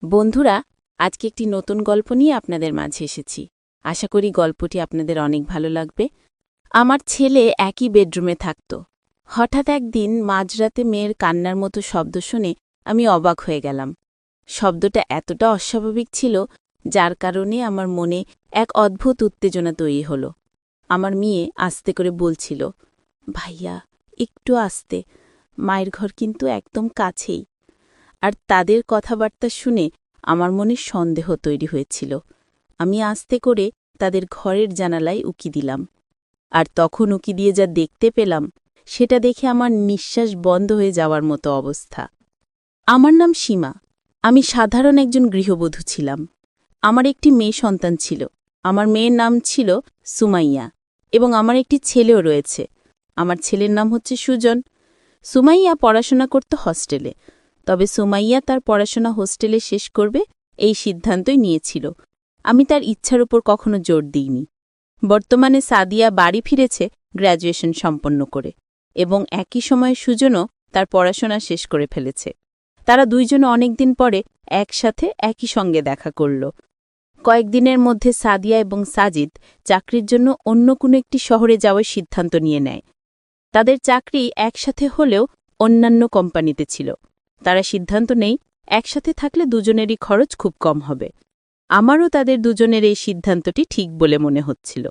বন্ধুরা, আজকে একটি নতুন গল্প নিয়ে আপনাদের মাঝে এসেছি। আশা করি গল্পটি আপনাদের অনেক ভালো লাগবে। আমার ছেলে একই বেডরুমে থাকত। হঠাৎ একদিন মাঝরাতে মেয়ের কান্নার মতো শব্দ শুনে আমি অবাক হয়ে গেলাম। শব্দটা এতটা অস্বাভাবিক ছিল, যার কারণে আমার মনে এক অদ্ভুত উত্তেজনা তৈরি হল। আমার মেয়ে আস্তে করে বলছিল, ভাইয়া, একটু আস্তে, মায়ের ঘর কিন্তু একদম কাছেই। আর তাদের কথাবার্তা শুনে আমার মনে সন্দেহ তৈরি হয়েছিল। আমি আস্তে করে তাদের ঘরের জানালায় উকি দিলাম। আর তখন উকি দিয়ে যা দেখতে পেলাম, সেটা দেখে আমার নিঃশ্বাস বন্ধ হয়ে যাওয়ার মতো অবস্থা। আমার নাম সীমা। আমি সাধারণ একজন গৃহবধূ ছিলাম। আমার একটি মেয়ে সন্তান ছিল। আমার মেয়ের নাম ছিল সুমাইয়া, এবং আমার একটি ছেলেও রয়েছে। আমার ছেলের নাম হচ্ছে সুজন। সুমাইয়া পড়াশোনা করত হস্টেলে। তবে সুমাইয়া তার পড়াশোনা হোস্টেলে শেষ করবে এই সিদ্ধান্তই নিয়েছিল। আমি তার ইচ্ছার উপর কখনো জোর দিইনি। বর্তমানে সাদিয়া বাড়ি ফিরেছে গ্র্যাজুয়েশন সম্পন্ন করে, এবং একই সময়ে সুজনও তার পড়াশোনা শেষ করে ফেলেছে। তারা দুইজন অনেকদিন পরে একসাথে একই সঙ্গে দেখা করল। কয়েকদিনের মধ্যে সাদিয়া এবং সাজিদ চাকরির জন্য অন্য কোনো একটি শহরে যাওয়ার সিদ্ধান্ত নিয়ে নেয়। তাদের চাকরি একসাথে হলেও অন্যান্য কোম্পানিতে ছিল। তারা সিদ্ধান্ত নেই, একসাথে থাকলে দুজনেরই খরচ খুব কম হবে। আমারও তাদের দুজনের এই সিদ্ধান্তটি ঠিক বলে মনে হচ্ছিল,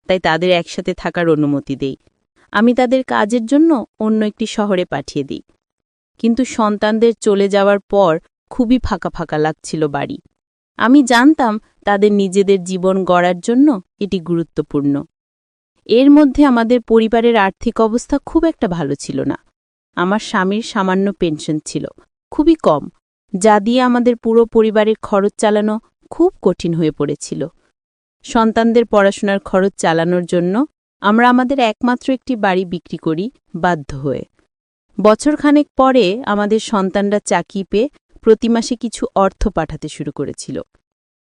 তাই তাদের একসাথে থাকার অনুমতি দেই। আমি তাদের কাজের জন্য অন্য একটি শহরে পাঠিয়ে দিই। কিন্তু সন্তানদের চলে যাওয়ার পর খুবই ফাঁকা ফাঁকা লাগছিল বাড়ি। আমি জানতাম তাদের নিজেদের জীবন গড়ার জন্য এটি গুরুত্বপূর্ণ। এর মধ্যে আমাদের পরিবারের আর্থিক অবস্থা খুব একটা ভালো ছিল না। আমার স্বামীর সামান্য পেনশন ছিল, খুবই কম, যা দিয়ে আমাদের পুরো পরিবারের খরচ চালানো খুব কঠিন হয়ে পড়েছিল। সন্তানদের পড়াশোনার খরচ চালানোর জন্য আমরা আমাদের একমাত্র একটি বাড়ি বিক্রি করি বাধ্য হয়ে। বছরখানেক পরে আমাদের সন্তানরা চাকরি পেয়ে প্রতি মাসে কিছু অর্থ পাঠাতে শুরু করেছিল।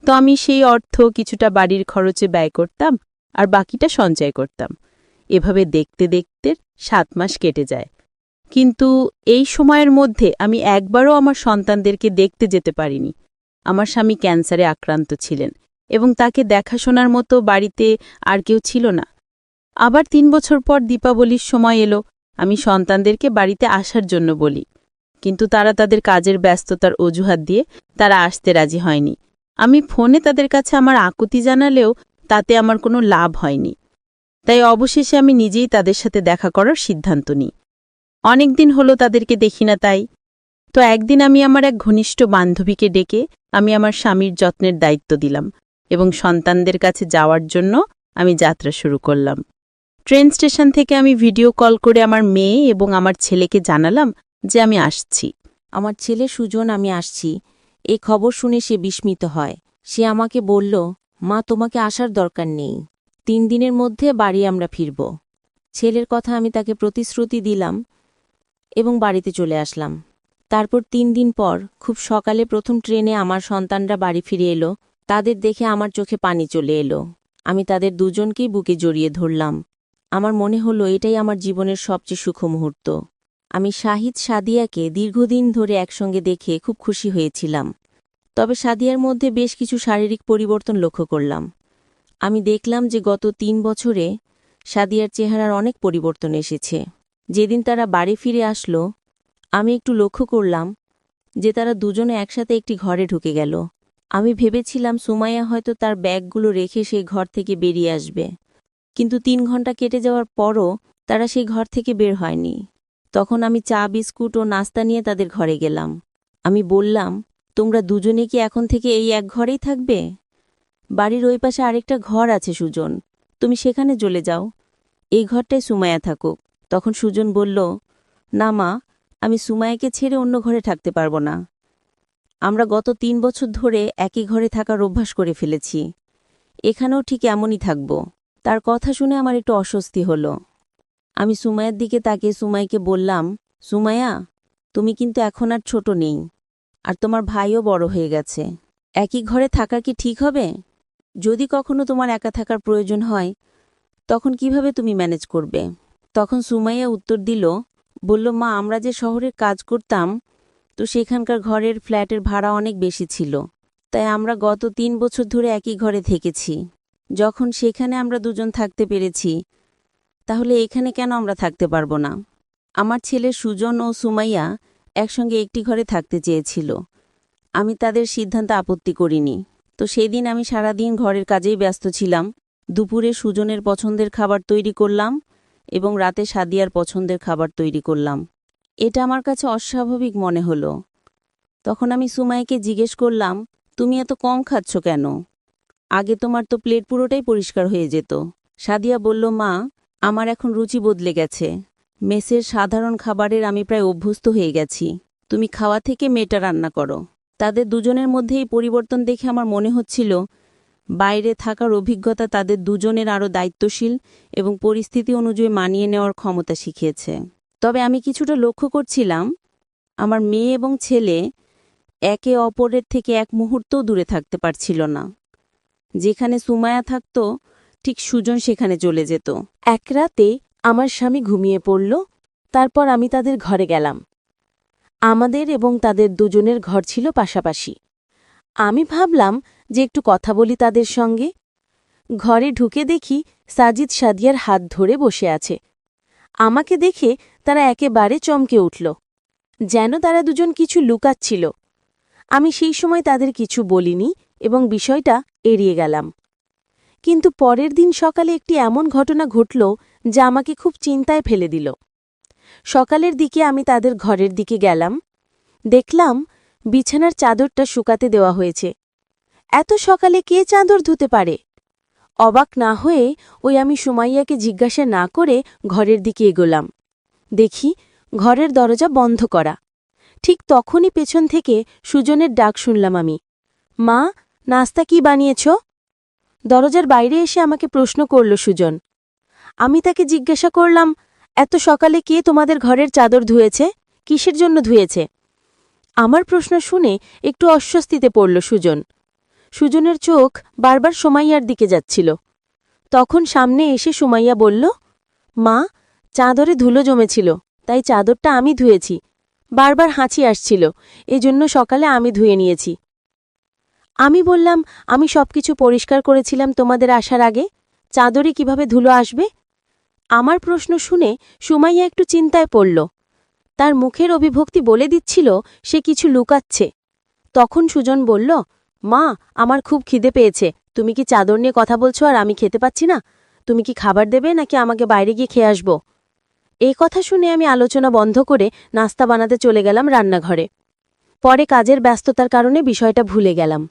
তো আমি সেই অর্থ কিছুটা বাড়ির খরচে ব্যয় করতাম, আর বাকিটা সঞ্চয় করতাম। এভাবে দেখতে দেখতে 7 মাস কেটে যায়। কিন্তু এই সময়ের মধ্যে আমি একবারও আমার সন্তানদেরকে দেখতে যেতে পারিনি। আমার স্বামী ক্যান্সারে আক্রান্ত ছিলেন, এবং তাকে দেখাশোনার মতো বাড়িতে আর কেউ ছিল না। আবার 3 বছর পর দীপাবলির সময় এলো। আমি সন্তানদেরকে বাড়িতে আসার জন্য বলি, কিন্তু তারা তাদের কাজের ব্যস্ততার অজুহাত দিয়ে তারা আসতে রাজি হয়নি। আমি ফোনে তাদের কাছে আমার আকুতি জানালেও তাতে আমার কোনো লাভ হয়নি। তাই অবশেষে আমি নিজেই তাদের সাথে দেখা করার সিদ্ধান্ত নিই। অনেকদিন হলো তাদেরকে দেখি না, তাই তো একদিন আমি আমার এক ঘনিষ্ঠ বান্ধবীকে ডেকে আমি আমার স্বামীর যত্নের দায়িত্ব দিলাম, এবং সন্তানদের কাছে যাওয়ার জন্য আমি যাত্রা শুরু করলাম। ট্রেন স্টেশন থেকে আমি ভিডিও কল করে আমার মেয়ে এবং আমার ছেলেকে জানালাম যে আমি আসছি। আমার ছেলে সুজন আমি আসছি এই খবর শুনে সে বিস্মিত হয়। সে আমাকে বলল, মা, তোমাকে আসার দরকার নেই, 3 দিনের মধ্যে বাড়ি আমরা ফিরব। ছেলের কথা আমি তাকে প্রতিশ্রুতি দিলাম এবং বাড়িতে চলে আসলাম। তারপর 3 দিন পর খুব সকালে প্রথম ট্রেনে আমার সন্তানরা বাড়ি ফিরে এলো। তাদের দেখে আমার চোখে পানি চলে এলো। আমি তাদের দুজনকেই বুকে জড়িয়ে ধরলাম। আমার মনে হলো এটাই আমার জীবনের সবচেয়ে সুখ মুহূর্ত। আমি শাহিদ সাদিয়াকে দীর্ঘদিন ধরে একসঙ্গে দেখে খুব খুশি হয়েছিলাম। তবে সাদিয়ার মধ্যে বেশ কিছু শারীরিক পরিবর্তন লক্ষ্য করলাম। আমি দেখলাম যে গত 3 বছরে সাদিয়ার চেহারার অনেক পরিবর্তন এসেছে। যেদিন তারা বাড়ি ফিরে আসলো, আমি একটু লক্ষ্য করলাম যে তারা দুজনে একসাথে একটি ঘরে ঢুকে গেল। আমি ভেবেছিলাম সুমাইয়া হয়তো তার ব্যাগগুলো রেখে সেই ঘর থেকে বেরিয়ে আসবে, কিন্তু 3 ঘন্টা কেটে যাওয়ার পরও তারা সেই ঘর থেকে বের হয়নি। তখন আমি চা, বিস্কুট ও নাস্তা নিয়ে তাদের ঘরে গেলাম। আমি বললাম, তোমরা দুজনে কি এখন থেকে এই এক ঘরেই থাকবে? বাড়ির ওই পাশে আরেকটা ঘর আছে সুজন, তুমি সেখানে চলে যাও, এই ঘরটায় সুমাইয়া থাকুক। তখন সুজন বলল, না মা, আমি সুমাইয়াকে ছেড়ে অন্য ঘরে থাকতে পারবো না। আমরা গত 3 বছর ধরে একই ঘরে থাকার অভ্যাস করে ফেলেছি, এখানেও ঠিক এমনই থাকব। তার কথা শুনে আমার একটু অস্বস্তি হলো। আমি সুমাইয়ার দিকে তাকিয়ে সুমাইকে বললাম, সুমাইয়া, তুমি কিন্তু এখন আর ছোট নেই, আর তোমার ভাইও বড় হয়ে গেছে। একই ঘরে থাকা কি ঠিক হবে? যদি কখনো তোমার একা থাকার প্রয়োজন হয়, তখন কিভাবে তুমি ম্যানেজ করবে? তখন সুমাইয়া উত্তর দিল, বলল, মা, আমরা যে শহরে কাজ করতাম তো সেখানকার ঘরের ফ্ল্যাটের ভাড়া অনেক বেশি ছিল, তাই আমরা গত 3 বছর ধরে একই ঘরে থেকেছি। যখন সেখানে আমরা দুজন থাকতে পেরেছি, তাহলে এখানে কেন আমরা থাকতে পারবো না? আমার ছেলে সুজন ও সুমাইয়া একসঙ্গে একটি ঘরে থাকতে চেয়েছিল। আমি তাদের সিদ্ধান্তে আপত্তি করিনি। তো সেই দিন আমি সারাদিন ঘরের কাজেই ব্যস্ত ছিলাম। দুপুরে সুজনের পছন্দের খাবার তৈরি করলাম এবং রাতে সাদিয়ার পছন্দের খাবার তৈরি করলাম। এটা আমার কাছে অস্বাভাবিক মনে হলো। তখন আমি সুমাইয়াকে জিজ্ঞেস করলাম, তুমি এত কম খাচ্ছ কেন? আগে তোমার তো প্লেট পুরোটাই পরিষ্কার হয়ে যেত। সাদিয়া বলল, মা, আমার এখন রুচি বদলে গেছে। মেসের সাধারণ খাবারের আমি প্রায় অভ্যস্ত হয়ে গেছি। তুমি খাওয়া থেকে মেয়েটা রান্না করো। তাদের দুজনের মধ্যে এই পরিবর্তন দেখে আমার মনে হচ্ছিল বাইরে থাকার অভিজ্ঞতা তাদের দুজনের আরও দায়িত্বশীল এবং পরিস্থিতি অনুযায়ী মানিয়ে নেওয়ার ক্ষমতা শিখিয়েছে। তবে আমি কিছুটা লক্ষ্য করছিলাম আমার মেয়ে এবং ছেলে একে অপরের থেকে এক মুহূর্তও দূরে থাকতে পারছিল না। যেখানে সুমাইয়া থাকত, ঠিক সুজন সেখানে চলে যেত। এক রাতে আমার স্বামী ঘুমিয়ে পড়ল। তারপর আমি তাদের ঘরে গেলাম। আমাদের এবং তাদের দুজনের ঘর ছিল পাশাপাশি। আমি ভাবলাম যে একটু কথা বলি তাদের সঙ্গে। ঘরে ঢুকে দেখি সাজিদ সাদিয়ার হাত ধরে বসে আছে। আমাকে দেখে তারা একেবারে চমকে উঠল, যেন তারা দুজন কিছু লুকাচ্ছিল। আমি সেই সময় তাদের কিছু বলিনি এবং বিষয়টা এড়িয়ে গেলাম। কিন্তু পরের দিন সকালে একটি এমন ঘটনা ঘটল যা আমাকে খুব চিন্তায় ফেলে দিল। সকালের দিকে আমি তাদের ঘরের দিকে গেলাম। দেখলাম বিছানার চাদরটা শুকাতে দেওয়া হয়েছে। এত সকালে কে চাদর ধুতে পারে? অবাক না হয়ে আমি সুমাইয়াকে জিজ্ঞাসা না করে ঘরের দিকে এগোলাম। দেখি ঘরের দরজা বন্ধ করা। ঠিক তখনই পেছন থেকে সুজনের ডাক শুনলাম আমি, মা, নাস্তা কি বানিয়েছ? দরজার বাইরে এসে আমাকে প্রশ্ন করল সুজন। আমি তাকে জিজ্ঞাসা করলাম, এত সকালে কে তোমাদের ঘরের চাদর ধুয়েছে? কিসের জন্য ধুয়েছে? আমার প্রশ্ন শুনে একটু অস্বস্তিতে পড়ল সুজন। সুজনের চোখ বারবার সুমাইয়ার দিকে যাচ্ছিল। তখন সামনে এসে সুমাইয়া বলল, মা, চাদরে ধুলো জমেছিল, তাই চাদরটা আমি ধুয়েছি। বারবার হাঁচি আসছিল, এজন্য সকালে আমি ধুয়ে নিয়েছি। আমি বললাম, আমি সবকিছু পরিষ্কার করেছিলাম তোমাদের আসার আগে, চাদরে কিভাবে ধুলো আসবে? আমার প্রশ্ন শুনে সুমাইয়া একটু চিন্তায় পড়ল। তার মুখের অভিভক্তি বলে দিচ্ছিল সে কিছু লুকাচ্ছে। তখন সুজন বলল, মা, আমার খুব খিদে পেয়েছে। তুমি কি চাদর নিয়ে কথা বলছো আর আমি খেতে পাচ্ছি না? তুমি কি খাবার দেবে নাকি আমাকে বাইরে গিয়ে খেয়ে আসব? এই কথা শুনে আমি আলোচনা বন্ধ করে নাস্তা বানাতে চলে গেলাম রান্নাঘরে। পরে কাজের ব্যস্ততার কারণে বিষয়টা ভুলে গেলাম।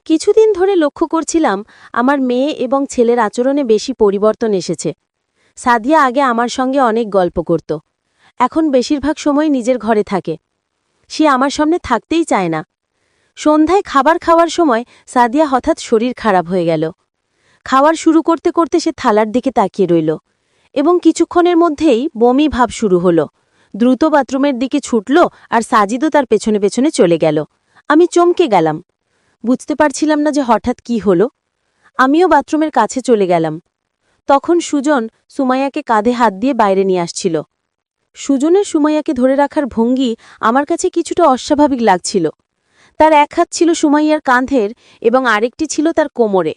কিছুদিন ধরে লক্ষ্য করছিলাম আমার মেয়ে এবং ছেলের আচরণে বেশি পরিবর্তন এসেছে। সাদিয়া আগে আমার সঙ্গে অনেক গল্প করত। এখন বেশিরভাগ সময় নিজের ঘরে থাকে। সে আমার সামনে থাকতেই চায় না। সন্ধ্যায় খাবার খাওয়ার সময় সাদিয়া হঠাৎ শরীর খারাপ হয়ে গেল। খাওয়ার শুরু করতে করতে সে থালার দিকে তাকিয়ে রইল এবং কিছুক্ষণের মধ্যেই বমি ভাব শুরু হল। দ্রুত বাথরুমের দিকে ছুটল আর সাজিদও তার পেছনে পেছনে চলে গেল। আমি চমকে গেলাম। বুঝতে পারছিলাম না যে হঠাৎ কি হলো। আমিও বাথরুমের কাছে চলে গেলাম। তখন সুজন সুমাইয়াকে কাঁধে হাত দিয়ে বাইরে নিয়ে আসছিল। সুজনের সুমাইয়াকে ধরে রাখার ভঙ্গি আমার কাছে কিছুটা অস্বাভাবিক লাগছিল। তার এক হাত ছিল সুমাইয়ার কাঁধের এবং আরেকটি ছিল তার কোমরে।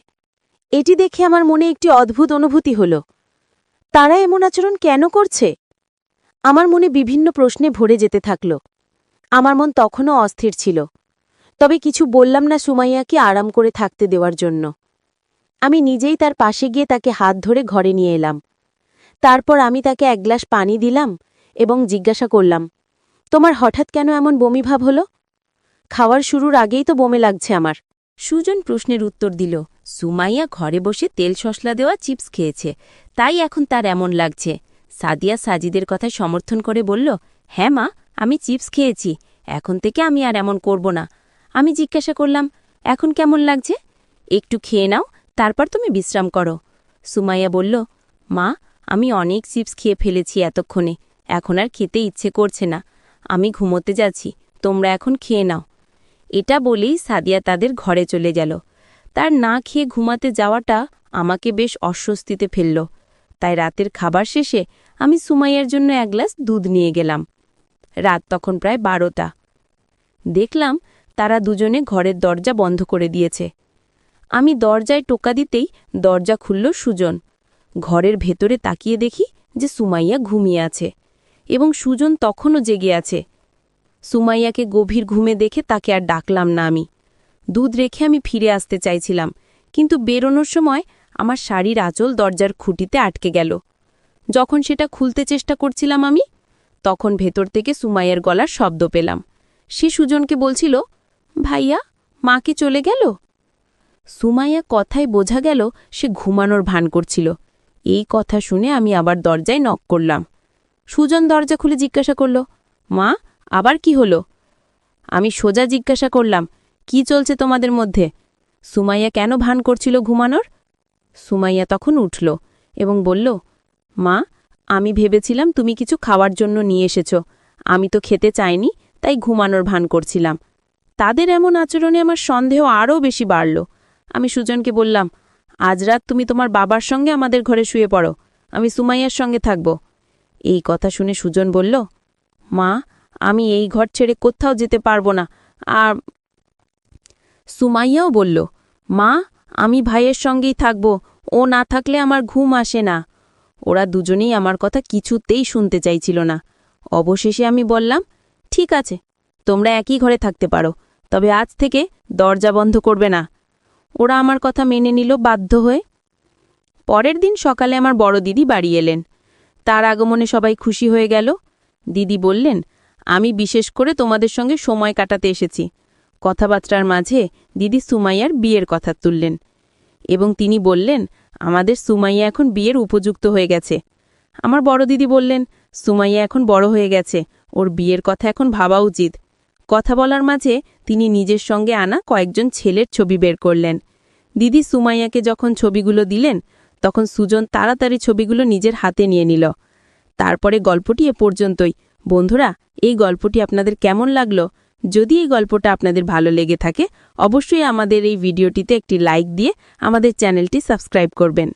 এটি দেখে আমার মনে একটি অদ্ভুত অনুভূতি হল। তারা এমন আচরণ কেন করছে? আমার মনে বিভিন্ন প্রশ্নে ভরে যেতে থাকল। আমার মন তখনও অস্থির ছিল। তবে কিছু বললাম না সুমাইয়াকে আরাম করে থাকতে দেওয়ার জন্য। আমি নিজেই তার পাশে গিয়ে তাকে হাত ধরে ঘরে নিয়ে এলাম। তারপর আমি তাকে এক গ্লাস পানি দিলাম এবং জিজ্ঞাসা করলাম, তোমার হঠাৎ কেন এমন বমি ভাব হলো? খাওয়ার শুরুর আগেই তো বমি লাগছে আমার। সুজন প্রশ্নের উত্তর দিল, সুমাইয়া ঘরে বসে তেল সশলা দেওয়া চিপস খেয়েছে, তাই এখন তার এমন লাগছে। সাদিয়া সাজিদের কথায় সমর্থন করে বলল, হ্যাঁ মা, আমি চিপস খেয়েছি, এখন থেকে আমি আর এমন করব না। আমি জিজ্ঞাসা করলাম, এখন কেমন লাগছে? একটু খেয়ে নাও, তারপর তুমি বিশ্রাম করো। সুমাইয়া বলল, মা, আমি অনেক চিপস খেয়ে ফেলেছি এতক্ষণে, এখন আর খেতে ইচ্ছে করছে না। আমি ঘুমোতে যাচ্ছি, তোমরা এখন খেয়ে নাও। এটা বলেই সাদিয়া তাদের ঘরে চলে গেল। তার না খেয়ে ঘুমাতে যাওয়াটা আমাকে বেশ অস্বস্তিতে ফেলল। তাই রাতের খাবার শেষে আমি সুমাইয়ার জন্য এক গ্লাস দুধ নিয়ে গেলাম। রাত তখন প্রায় 12টা। দেখলাম তারা দুজনে ঘরের দরজা বন্ধ করে দিয়েছে। আমি দরজায় টোকা দিতেই দরজা খুলল সুজন। ঘরের ভেতরে তাকিয়ে দেখি যে সুমাইয়া ঘুমিয়ে আছে এবং সুজন তখনও জেগে আছে। সুমাইয়াকে গভীর ঘুমে দেখে তাকে আর ডাকলাম না। আমি দুধ রেখে আমি ফিরে আসতে চাইছিলাম, কিন্তু বেরোনোর সময় আমার শাড়ির আঁচল দরজার খুঁটিতে আটকে গেল। যখন সেটা খুলতে চেষ্টা করছিলাম আমি, তখন ভেতর থেকে সুমাইয়ার গলার শব্দ পেলাম। সে সুজনকে বলছিল, ভাইয়া, মা কি চলে গেল? সুমাইয়া কথায় বোঝা গেল সে ঘুমানোর ভান করছিল। এই কথা শুনে আমি আবার দরজায় নক করলাম। সুজন দরজা খুলে জিজ্ঞাসা করল, মা, আবার কি হলো? আমি সোজা জিজ্ঞাসা করলাম, কি চলছে তোমাদের মধ্যে? সুমাইয়া কেন ভান করছিল ঘুমানোর? সুমাইয়া তখন উঠল এবং বলল, মা, আমি ভেবেছিলাম তুমি কিছু খাওয়ার জন্য নিয়ে এসেছ। আমি তো খেতে চাইনি, তাই ঘুমানোর ভান করছিলাম। তাদের এমন আচরণে আমার সন্দেহ আরও বেশি বাড়ল। আমি সুজনকে বললাম, আজ রাত তুমি তোমার বাবার সঙ্গে আমাদের ঘরে শুয়ে পড়ো, আমি সুমাইয়ার সঙ্গে থাকব। এই কথা শুনে সুজন বলল, মা, আমি এই ঘর ছেড়ে কোথাও যেতে পারবো না। আর সুমাইয়াও বলল, মা, আমি ভাইয়ের সঙ্গেই থাকব, ও না থাকলে আমার ঘুম আসে না। ওরা দুজনেই আমার কথা কিছুতেই শুনতে চাইছিল না। অবশেষে আমি বললাম, ঠিক আছে, তোমরা একই ঘরে থাকতে পারো, তবে আজ থেকে দরজা বন্ধ করবে না। ওরা আমার কথা মেনে নিল বাধ্য হয়ে। পরের দিন সকালে আমার বড় দিদি বাড়ি এলেন। তার আগমনে সবাই খুশি হয়ে গেল। দিদি বললেন, আমি বিশেষ করে তোমাদের সঙ্গে সময় কাটাতে এসেছি। কথাবার্তার মাঝে দিদি সুমাইয়ার বিয়ের কথা তুললেন এবং তিনি বললেন, আমাদের সুমাইয়া এখন বিয়ের উপযুক্ত হয়ে গেছে। আমার বড় দিদি বললেন, সুমাইয়া এখন বড় হয়ে গেছে, ওর বিয়ের কথা এখন ভাবা উচিত। কথা বলার মাঝে তিনি নিজের সঙ্গে আনা কয়েকজন ছেলের ছবি বের করলেন। দিদি সুমাইয়াকে যখন ছবিগুলো দিলেন, তখন সুজন তাড়াতাড়ি ছবিগুলো নিজের হাতে নিয়ে নিল। তারপরে গল্পটি এ পর্যন্তই। বন্ধুরা, এই গল্পটি আপনাদের কেমন লাগলো? যদি এই গল্পটা আপনাদের ভালো লেগে থাকে, অবশ্যই আমাদের এই ভিডিওটিতে একটি লাইক দিয়ে আমাদের চ্যানেলটি সাবস্ক্রাইব করবেন।